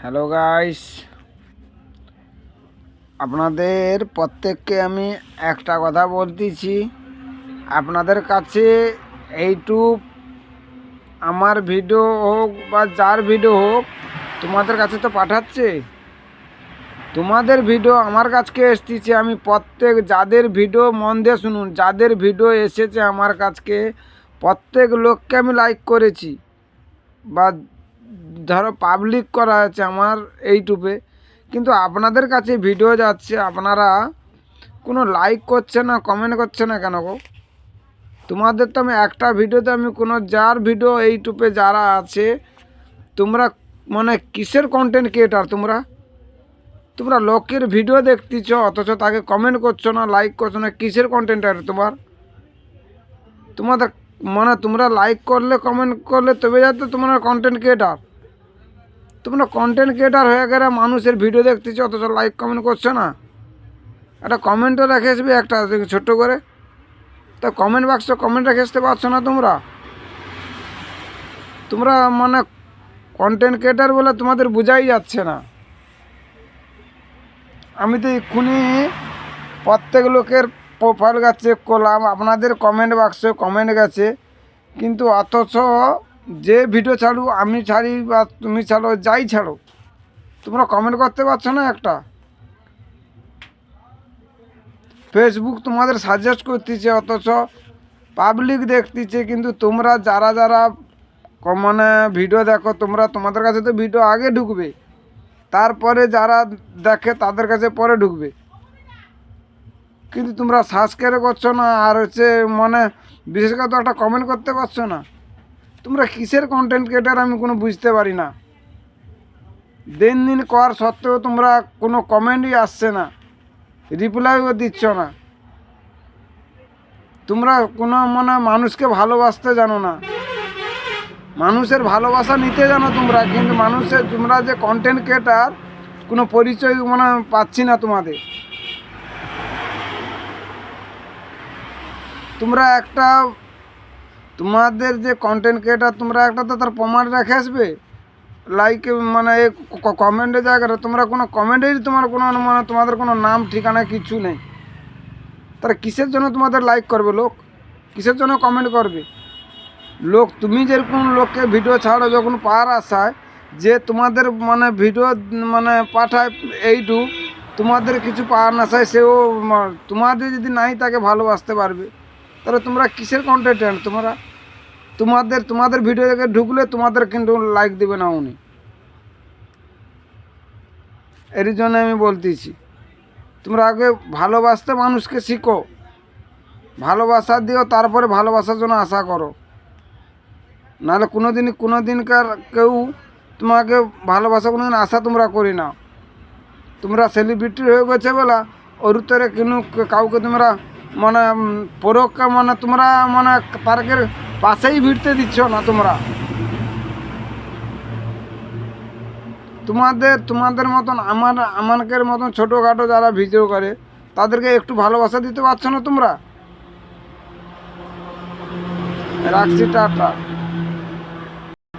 Hello guys, আপনাদের প্রত্যেককে আমি একটা কথা বলতেছি। আপনাদের কাছে এইটুব আমার ভিডিও হোক বা যার ভিডিও হোক, তোমাদের কাছে তো পাঠাচ্ছে। তোমাদের ভিডিও আমার কাছকে এসেছে। আমি প্রত্যেক যাদের ভিডিও মন দিয়ে শুনুন, যাদের ভিডিও এসেছে আমার কাছকে প্রত্যেক লোককে আমি লাইক করেছি বা ধরো পাবলিক করা আছে আমার ইউটিউবে। কিন্তু আপনাদের কাছে ভিডিও যাচ্ছে, আপনারা কোনো লাইক করছে না, কমেন্ট করছে না কেন গো? তোমাদের তো আমি একটা ভিডিওতে আমি কোনো যার ভিডিও ইউটিউবে যারা আছে, তোমরা মানে কিসের কন্টেন্ট ক্রিয়েটার? তোমরা লোকের ভিডিও দেখতেছ অথচ তাকে কমেন্ট করছো না, লাইক করছো না, কিসের কন্টেন্টার তোমাদের মানে তোমরা লাইক করলে কমেন্ট করলে তবে যাতে তোমরা কন্টেন্ট ক্রিয়েটার। তোমরা কন্টেন্ট ক্রিয়েটার হয়ে গেলে মানুষের ভিডিও দেখতেছো অথচ লাইক কমেন্ট করছো না। একটা কমেন্টও রেখে আসবে একটা ছোট্ট করে, তা কমেন্ট বাক্স কমেন্ট রেখে আসতে পারছো না তোমরা মানে কন্টেন্ট ক্রিয়েটার বলে তোমাদের বোঝাই যাচ্ছে না। আমি তো এক্ষুনি প্রত্যেক লোকের প্রোফাইল চেক করলাম, আপনাদের কমেন্ট বাক্সে কমেন্ট গেছে, কিন্তু অথচ যে ভিডিও ছাড়ু, আমি ছাড়ি বা তুমি ছাড়ো, যাই ছাড়ো, তোমরা কমেন্ট করতে পারছো না একটা। ফেসবুক তোমাদের সাজেস্ট করতেছে অথচ পাবলিক দেখতেছে, কিন্তু তোমরা যারা যারা মানে ভিডিও দেখো, তোমাদের কাছে তো ভিডিও আগে ঢুকবে, তারপরে যারা দেখে তাদের কাছে পরে ঢুকবে। কিন্তু তোমরা সাবস্ক্রাইব করছো না, আর মানে বিশেষ করে তো একটা কমেন্ট করতে পারছো না। তোমরা কিসের কন্টেন্ট ক্রিয়েটার আমি কোনো বুঝতে পারি না। দিন দিন করার সত্ত্বেও তোমরা কোনো কমেন্টই আসছে না, রিপ্লাইও দিচ্ছ না। তোমরা কোনো মানে মানুষকে ভালোবাসতে জানো না, মানুষের ভালোবাসা নিতে জানো তোমরা, কিন্তু তোমরা যে কন্টেন্ট ক্রিয়েটার কোনো পরিচয় মানে পাচ্ছি না তোমাদের। তোমরা একটা তোমাদের যে কন্টেন্ট ক্রিয়েটার, তোমরা একটা তো তার প্রমাণ রেখে আসবে। লাইক মানে কমেন্টের জায়গাটা তোমরা কোনো কমেন্টেই তোমাদের কোনো নাম ঠিকানা কিছু নেই। তারা কিসের জন্য তোমাদের লাইক করবে লোক? কিসের জন্য কমেন্ট করবে লোক? তুমি যেরকম লোককে ভিডিও ছাড়ো যখন পাওয়ার আশায় যে তোমাদের মানে ভিডিও মানে পাঠায় এইটু, তোমাদের কিছু পাওয়ার আশায় সেও তোমাদের যদি নাই তাকে ভালোবাসতে পারবে, তাহলে তোমরা কিসের কন্টেন্ট? তোমাদের ভিডিও দেখে ঢুকলে তোমাদের কিন্তু লাইক দেবে না উনি। এর জন্য আমি বলতেছি, তোমরা আগে ভালোবাসতে মানুষকে শিখো, ভালোবাসা দিও, তারপরে ভালোবাসার জন্য আশা করো। নাহলে কোনো দিনকার কেউ তোমাকে ভালোবাসা কোনো দিন আশা তোমরা করি না। তোমরা সেলিব্রিটি হয়ে গেছে বলা ওর উত্তরে কিন্তু কাউকে তোমরা মানে পরোক্ষ মানে তোমরা মানে পার্কের পাশেই ভিড়তে দিচ্ছ না। তোমাদের মতন আমাদের মতন ছোটোখাটো যারা ভিডিও করে তাদেরকে একটু ভালোবাসা দিতে পারছো না তোমরা। রাখছি, টাটা।